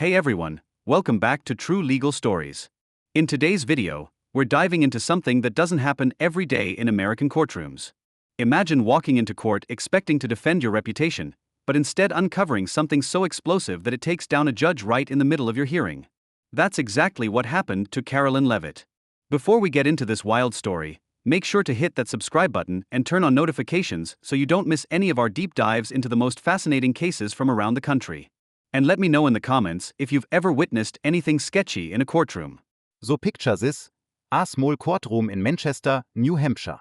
Hey everyone, welcome back to True Legal Stories. In today's video, we're diving into something that doesn't happen every day in American courtrooms. Imagine walking into court expecting to defend your reputation, but instead uncovering something so explosive that it takes down a judge right in the middle of your hearing. That's exactly what happened to Karoline Leavitt. Before we get into this wild story, make sure to hit that subscribe button and turn on notifications so you don't miss any of our deep dives into the most fascinating cases from around the country. And let me know in the comments if you've ever witnessed anything sketchy in a courtroom. So picture this, a small courtroom in Manchester, New Hampshire.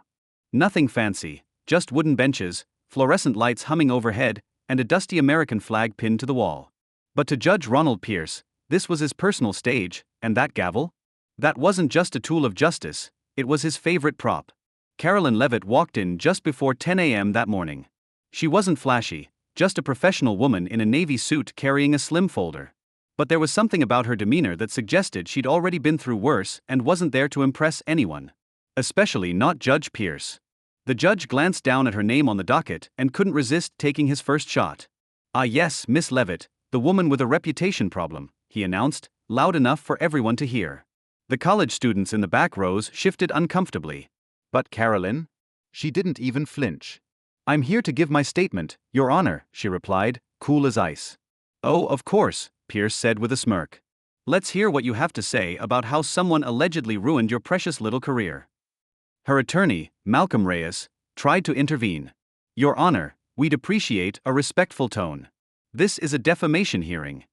Nothing fancy, just wooden benches, fluorescent lights humming overhead, and a dusty American flag pinned to the wall. But to Judge Ronald Pierce, this was his personal stage, and that gavel? That wasn't just a tool of justice, it was his favorite prop. Karoline Leavitt walked in just before 10 a.m. that morning. She wasn't flashy, just a professional woman in a navy suit carrying a slim folder. But there was something about her demeanor that suggested she'd already been through worse and wasn't there to impress anyone. Especially not Judge Pierce. The judge glanced down at her name on the docket and couldn't resist taking his first shot. "Ah yes, Miss Leavitt, the woman with a reputation problem," he announced, loud enough for everyone to hear. The college students in the back rows shifted uncomfortably. But Karoline? She didn't even flinch. "I'm here to give my statement, Your Honor," she replied, cool as ice. "Oh, of course," Pierce said with a smirk. "Let's hear what you have to say about how someone allegedly ruined your precious little career." Her attorney, Malcolm Reyes, tried to intervene. "Your Honor, we'd appreciate a respectful tone. This is a defamation hearing."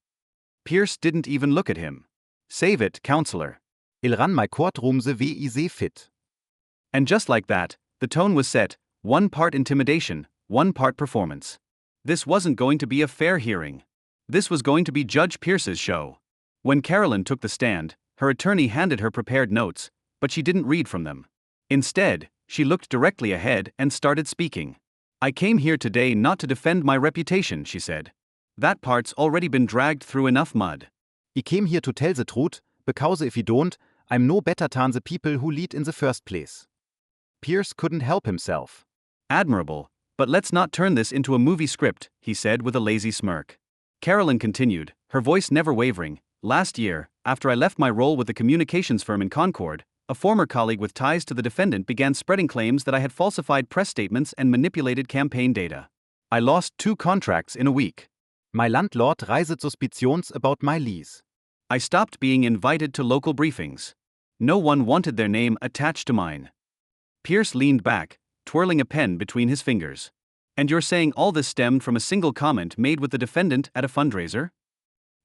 Pierce didn't even look at him. "Save it, counselor. Il run my courtroom the way I see fit." And just like that, the tone was set, one part intimidation, one part performance. This wasn't going to be a fair hearing. This was going to be Judge Pierce's show. When Karoline took the stand, her attorney handed her prepared notes, but she didn't read from them. Instead, she looked directly ahead and started speaking. "I came here today not to defend my reputation," she said. "That part's already been dragged through enough mud." I came here to tell the truth, because if I don't, I'm no better than the people who lead in the first place. Pierce couldn't help himself. "Admirable, but let's not turn this into a movie script," he said with a lazy smirk. Karoline continued, her voice never wavering. "Last year, after I left my role with the communications firm in Concord, a former colleague with ties to the defendant began spreading claims that I had falsified press statements and manipulated campaign data. I lost 2 contracts in a week. My landlord raised suspicions about my lease. I stopped being invited to local briefings. No one wanted their name attached to mine." Pierce leaned back, twirling a pen between his fingers. "And you're saying all this stemmed from a single comment made with the defendant at a fundraiser?"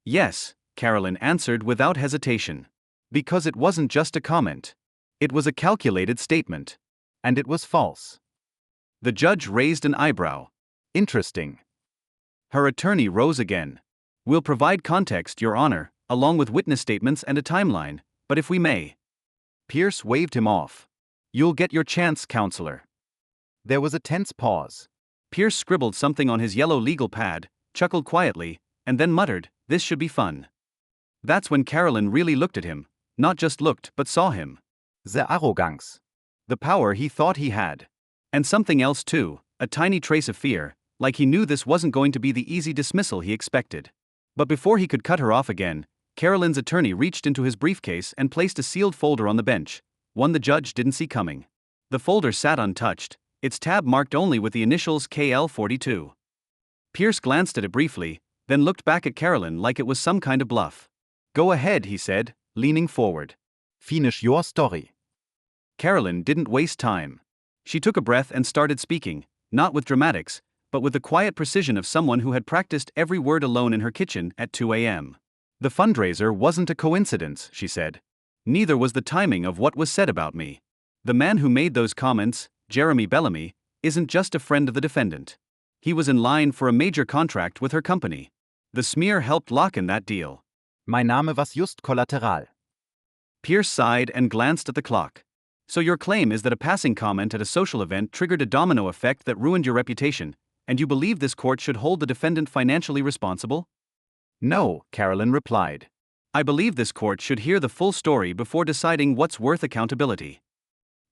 "Yes," Karoline answered without hesitation. "Because it wasn't just a comment. It was a calculated statement. And it was false." The judge raised an eyebrow. "Interesting." Her attorney rose again. "We'll provide context, Your Honor, along with witness statements and a timeline, but if we may." Pierce waved him off. "You'll get your chance, counselor." There was a tense pause. Pierce scribbled something on his yellow legal pad, chuckled quietly, and then muttered, "This should be fun." That's when Karoline really looked at him. Not just looked, but saw him. The arrogance. The power he thought he had. And something else too, a tiny trace of fear, like he knew this wasn't going to be the easy dismissal he expected. But before he could cut her off again, Karoline's attorney reached into his briefcase and placed a sealed folder on the bench, one the judge didn't see coming. The folder sat untouched, its tab marked only with the initials KL42. Pierce glanced at it briefly, then looked back at Karoline like it was some kind of bluff. "Go ahead," he said, leaning forward. "Finish your story." Karoline didn't waste time. She took a breath and started speaking, not with dramatics, but with the quiet precision of someone who had practiced every word alone in her kitchen at 2 a.m. "The fundraiser wasn't a coincidence," she said. "Neither was the timing of what was said about me. The man who made those comments, Jeremy Bellamy, isn't just a friend of the defendant. He was in line for a major contract with her company. The smear helped lock in that deal." Mein Name was just collateral. Pierce sighed and glanced at the clock. "So your claim is that a passing comment at a social event triggered a domino effect that ruined your reputation, and you believe this court should hold the defendant financially responsible?" "No," Karoline replied. "I believe this court should hear the full story before deciding what's worth accountability."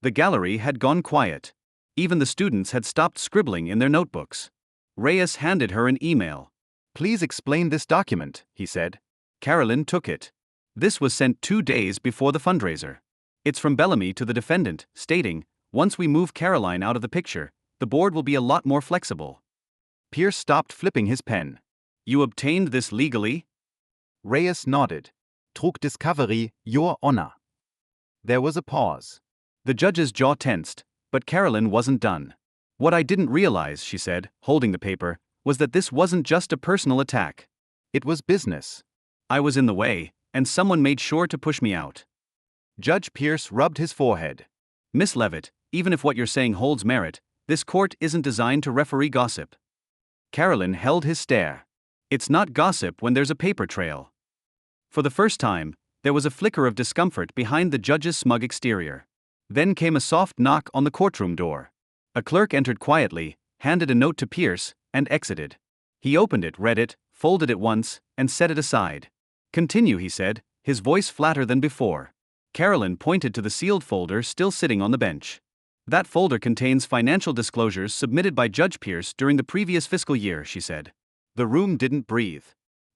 The gallery had gone quiet. Even the students had stopped scribbling in their notebooks. Reyes handed her an email. "Please explain this document," he said. Karoline took it. This was sent 2 days before the fundraiser. It's from Bellamy to the defendant, stating, "Once we move Karoline out of the picture, the board will be a lot more flexible." Pierce stopped flipping his pen. "You obtained this legally?" Reyes nodded. "Trug discovery, Your Honor." There was a pause. The judge's jaw tensed, but Karoline wasn't done. "What I didn't realize," she said, holding the paper, "was that this wasn't just a personal attack. It was business. I was in the way, and someone made sure to push me out." Judge Pierce rubbed his forehead. "Miss Leavitt, even if what you're saying holds merit, this court isn't designed to referee gossip." Karoline held his stare. "It's not gossip when there's a paper trail." For the first time, there was a flicker of discomfort behind the judge's smug exterior. Then came a soft knock on the courtroom door. A clerk entered quietly, handed a note to Pierce, and exited. He opened it, read it, folded it once, and set it aside. "Continue," he said, his voice flatter than before. Karoline pointed to the sealed folder still sitting on the bench. "That folder contains financial disclosures submitted by Judge Pierce during the previous fiscal year," she said. The room didn't breathe.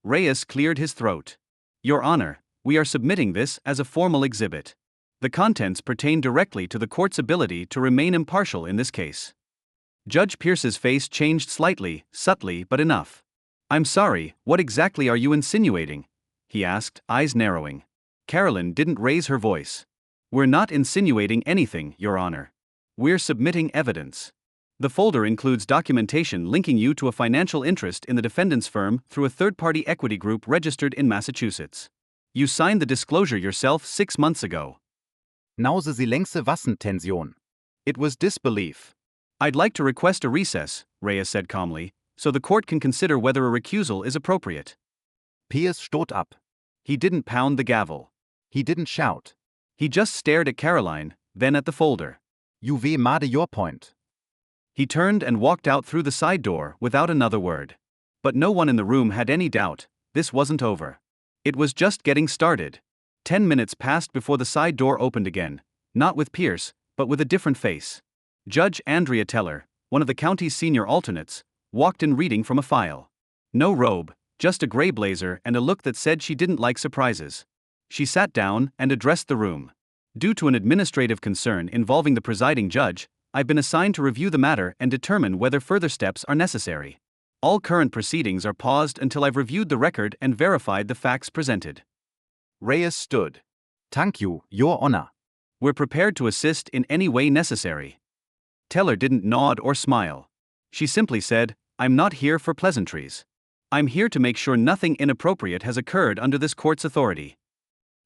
Reyes cleared his throat. "Your Honor, we are submitting this as a formal exhibit. The contents pertain directly to the court's ability to remain impartial in this case." Judge Pierce's face changed slightly, subtly but enough. "I'm sorry, what exactly are you insinuating?" he asked, eyes narrowing. Karoline didn't raise her voice. "We're not insinuating anything, Your Honor. We're submitting evidence. The folder includes documentation linking you to a financial interest in the defendant's firm through a third-party equity group registered in Massachusetts. You signed the disclosure yourself 6 months ago." Nause sie längste Wassentension. It was disbelief. "I'd like to request a recess," Reyes said calmly, "so the court can consider whether a recusal is appropriate." Pierce stood up. He didn't pound the gavel. He didn't shout. He just stared at Karoline, then at the folder. "You ve made your point." He turned and walked out through the side door without another word. But no one in the room had any doubt, this wasn't over. It was just getting started. 10 minutes passed before the side door opened again, not with Pierce, but with a different face. Judge Andrea Teller, one of the county's senior alternates, walked in reading from a file. No robe, just a gray blazer and a look that said she didn't like surprises. She sat down and addressed the room. "Due to an administrative concern involving the presiding judge, I've been assigned to review the matter and determine whether further steps are necessary. All current proceedings are paused until I've reviewed the record and verified the facts presented." Reyes stood. "Thank you, Your Honor." "We're prepared to assist in any way necessary." Teller didn't nod or smile. She simply said, "I'm not here for pleasantries. I'm here to make sure nothing inappropriate has occurred under this court's authority."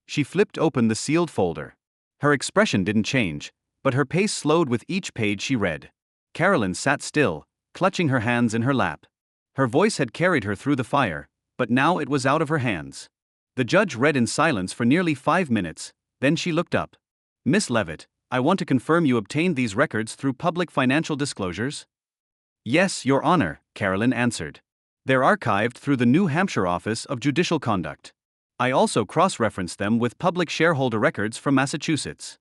She flipped open the sealed folder. Her expression didn't change, but her pace slowed with each page she read. Karoline sat still, clutching her hands in her lap. Her voice had carried her through the fire, but now it was out of her hands. The judge read in silence for nearly 5 minutes, then she looked up. "Miss Leavitt, I want to confirm you obtained these records through public financial disclosures?" "Yes, Your Honor," Karoline answered. "They're archived through the New Hampshire Office of Judicial Conduct. I also cross-referenced them with public shareholder records from Massachusetts."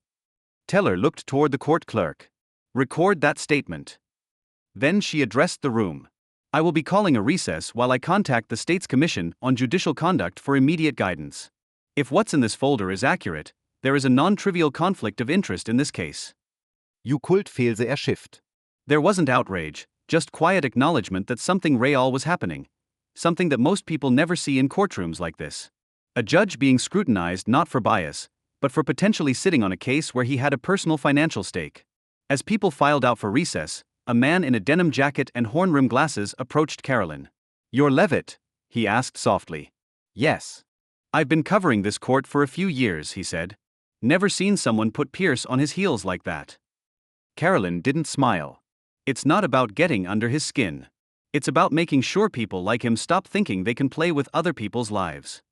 Teller looked toward the court clerk. "Record that statement." Then she addressed the room. "I will be calling a recess while I contact the state's Commission on Judicial Conduct for immediate guidance. If what's in this folder is accurate, there is a non-trivial conflict of interest in this case." "You Kultfehlse erschifft." There wasn't outrage, just quiet acknowledgement that something real was happening. Something that most people never see in courtrooms like this. A judge being scrutinized not for bias, but for potentially sitting on a case where he had a personal financial stake. As people filed out for recess, a man in a denim jacket and horn-rimmed glasses approached Karoline. "You're Leavitt?" he asked softly. "Yes." "I've been covering this court for a few years," he said. "Never seen someone put Pierce on his heels like that." Karoline didn't smile. "It's not about getting under his skin. It's about making sure people like him stop thinking they can play with other people's lives."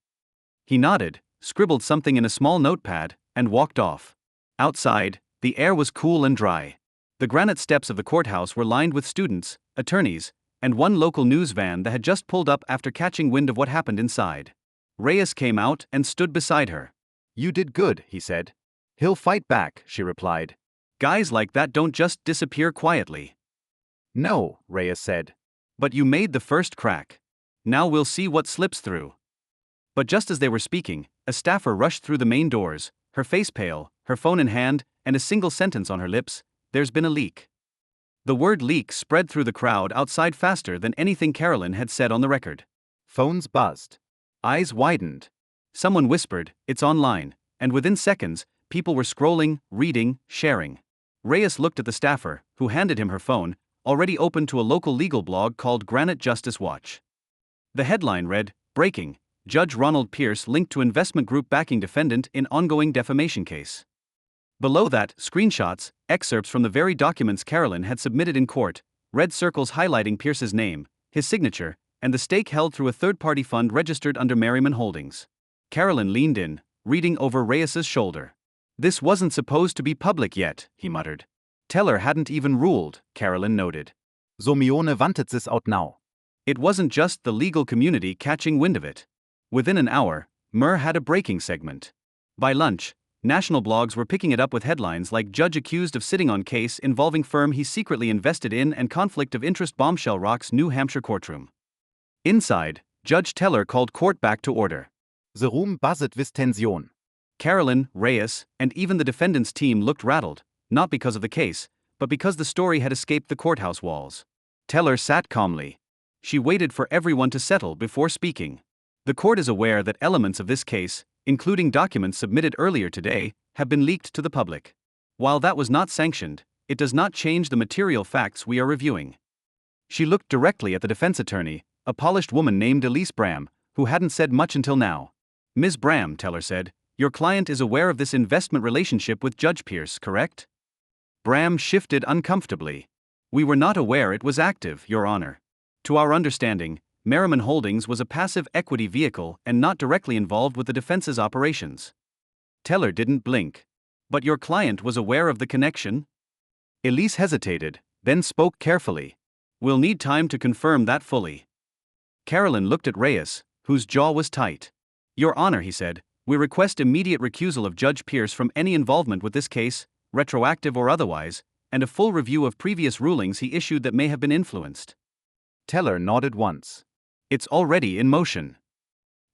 He nodded, scribbled something in a small notepad, and walked off. Outside, the air was cool and dry. The granite steps of the courthouse were lined with students, attorneys, and one local news van that had just pulled up after catching wind of what happened inside. Reyes came out and stood beside her. "You did good," he said. "He'll fight back," she replied. "Guys like that don't just disappear quietly." "No," Reyes said. "But you made the first crack. Now we'll see what slips through." But just as they were speaking, a staffer rushed through the main doors, her face pale, her phone in hand, and a single sentence on her lips: "There's been a leak." The word leak spread through the crowd outside faster than anything Karoline had said on the record. Phones buzzed. Eyes widened. Someone whispered, "It's online," and within seconds, people were scrolling, reading, sharing. Reyes looked at the staffer, who handed him her phone, already open to a local legal blog called Granite Justice Watch. The headline read, "Breaking: Judge Ronald Pierce linked to investment group backing defendant in ongoing defamation case." Below that, screenshots, excerpts from the very documents Karoline had submitted in court, red circles highlighting Pierce's name, his signature, and the stake held through a third-party fund registered under Merriman Holdings. Karoline leaned in, reading over Reyes's shoulder. "This wasn't supposed to be public yet," he muttered. "Teller hadn't even ruled," Karoline noted. So Mione wanted this out now. It wasn't just the legal community catching wind of it. Within an hour, Mer had a breaking segment. By lunch, national blogs were picking it up with headlines like "Judge accused of sitting on case involving firm he secretly invested in and conflict of interest bombshell rocks New Hampshire courtroom." Inside, Judge Teller called court back to order. The room buzzed with tension. Karoline, Reyes, and even the defendant's team looked rattled, not because of the case, but because the story had escaped the courthouse walls. Teller sat calmly. She waited for everyone to settle before speaking. "The court is aware that elements of this case, including documents submitted earlier today, have been leaked to the public. While that was not sanctioned, it does not change the material facts we are reviewing." She looked directly at the defense attorney, a polished woman named Elise Bram, who hadn't said much until now. "Ms. Bram," Teller said, "your client is aware of this investment relationship with Judge Pierce, correct?" Bram shifted uncomfortably. "We were not aware it was active, Your Honor. To our understanding, Merriman Holdings was a passive equity vehicle and not directly involved with the defense's operations." Teller didn't blink. "But your client was aware of the connection?" Elise hesitated, then spoke carefully. "We'll need time to confirm that fully." Karoline looked at Reyes, whose jaw was tight. "Your Honor," he said, "we request immediate recusal of Judge Pierce from any involvement with this case, retroactive or otherwise, and a full review of previous rulings he issued that may have been influenced." Teller nodded once. "It's already in motion."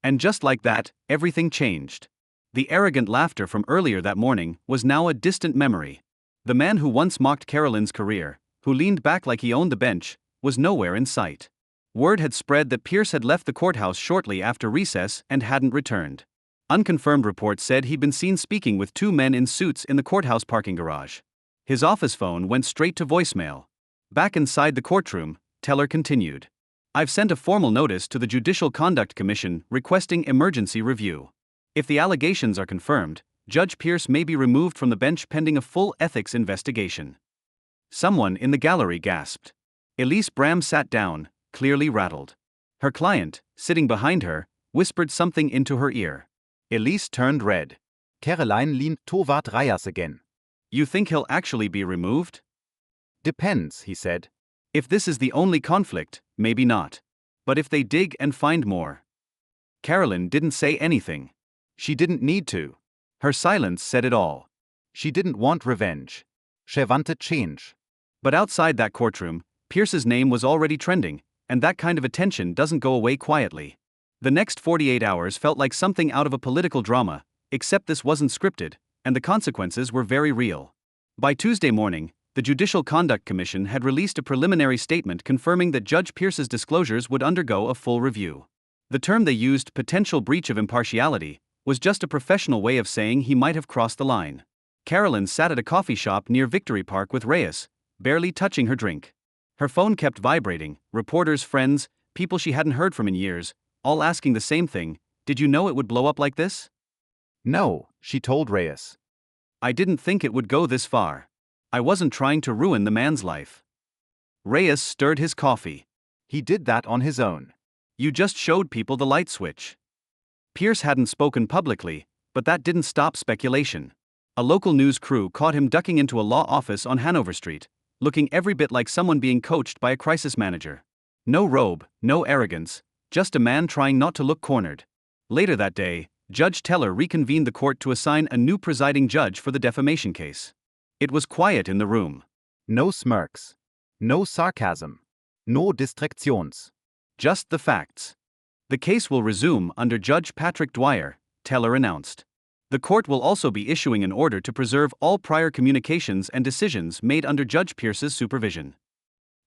And just like that, everything changed. The arrogant laughter from earlier that morning was now a distant memory. The man who once mocked Karoline's career, who leaned back like he owned the bench, was nowhere in sight. Word had spread that Pierce had left the courthouse shortly after recess and hadn't returned. Unconfirmed reports said he'd been seen speaking with two men in suits in the courthouse parking garage. His office phone went straight to voicemail. Back inside the courtroom, Teller continued. "I've sent a formal notice to the Judicial Conduct Commission requesting emergency review. If the allegations are confirmed, Judge Pierce may be removed from the bench pending a full ethics investigation." Someone in the gallery gasped. Elise Bram sat down, clearly rattled. Her client, sitting behind her, whispered something into her ear. Elise turned red. Karoline leaned toward Reyes again. "You think he'll actually be removed?" "Depends," he said. "If this is the only conflict, maybe not. But if they dig and find more?" Karoline didn't say anything. She didn't need to. Her silence said it all. She didn't want revenge. She wanted change. But outside that courtroom, Pierce's name was already trending, and that kind of attention doesn't go away quietly. The next 48 hours felt like something out of a political drama, except this wasn't scripted, and the consequences were very real. By Tuesday morning, the Judicial Conduct Commission had released a preliminary statement confirming that Judge Pierce's disclosures would undergo a full review. The term they used, "potential breach of impartiality," was just a professional way of saying he might have crossed the line. Karoline sat at a coffee shop near Victory Park with Reyes, barely touching her drink. Her phone kept vibrating, reporters, friends, people she hadn't heard from in years, all asking the same thing: "Did you know it would blow up like this?" "No," she told Reyes. "I didn't think it would go this far. I wasn't trying to ruin the man's life." Reyes stirred his coffee. "He did that on his own." "You just showed people the light switch." Pierce hadn't spoken publicly, but that didn't stop speculation. A local news crew caught him ducking into a law office on Hanover Street, looking every bit like someone being coached by a crisis manager. No robe, no arrogance, just a man trying not to look cornered. Later that day, Judge Teller reconvened the court to assign a new presiding judge for the defamation case. It was quiet in the room. No smirks. No sarcasm. No distractions. Just the facts. The case will resume under Judge Patrick Dwyer, Teller announced. The court will also be issuing an order to preserve all prior communications and decisions made under Judge Pierce's supervision.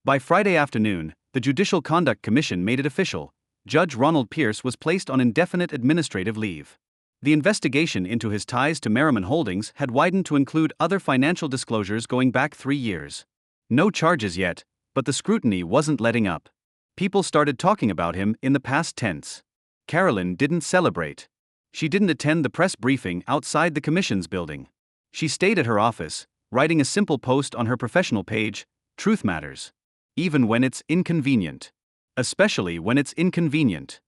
By Friday afternoon, the Judicial Conduct Commission made it official. Judge Ronald Pierce was placed on indefinite administrative leave. The investigation into his ties to Merriman Holdings had widened to include other financial disclosures going back 3 years. No charges yet, but the scrutiny wasn't letting up. People started talking about him in the past tense. Karoline didn't celebrate. She didn't attend the press briefing outside the commission's building. She stayed at her office, writing a simple post on her professional page: "Truth matters. Even when it's inconvenient. Especially when it's inconvenient."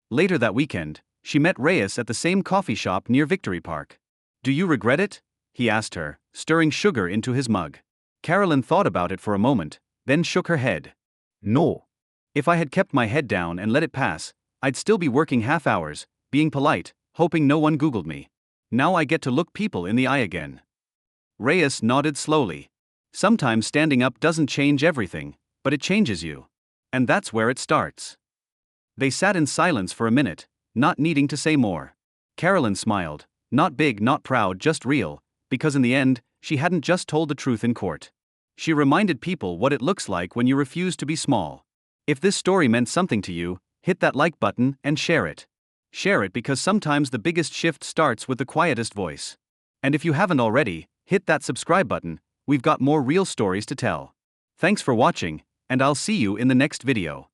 Later that weekend, she met Reyes at the same coffee shop near Victory Park. "Do you regret it?" he asked her, stirring sugar into his mug. Karoline thought about it for a moment, then shook her head. No. "If I had kept my head down and let it pass, I'd still be working half hours, being polite, hoping no one Googled me. Now I get to look people in the eye again." Reyes nodded slowly. "Sometimes standing up doesn't change everything, but it changes you. And that's where it starts." They sat in silence for a minute, not needing to say more. Karoline smiled, not big, not proud, just real, because in the end, she hadn't just told the truth in court. She reminded people what it looks like when you refuse to be small. If this story meant something to you, hit that like button and share it. Share it because sometimes the biggest shift starts with the quietest voice. And if you haven't already, hit that subscribe button. We've got more real stories to tell. Thanks for watching, and I'll see you in the next video.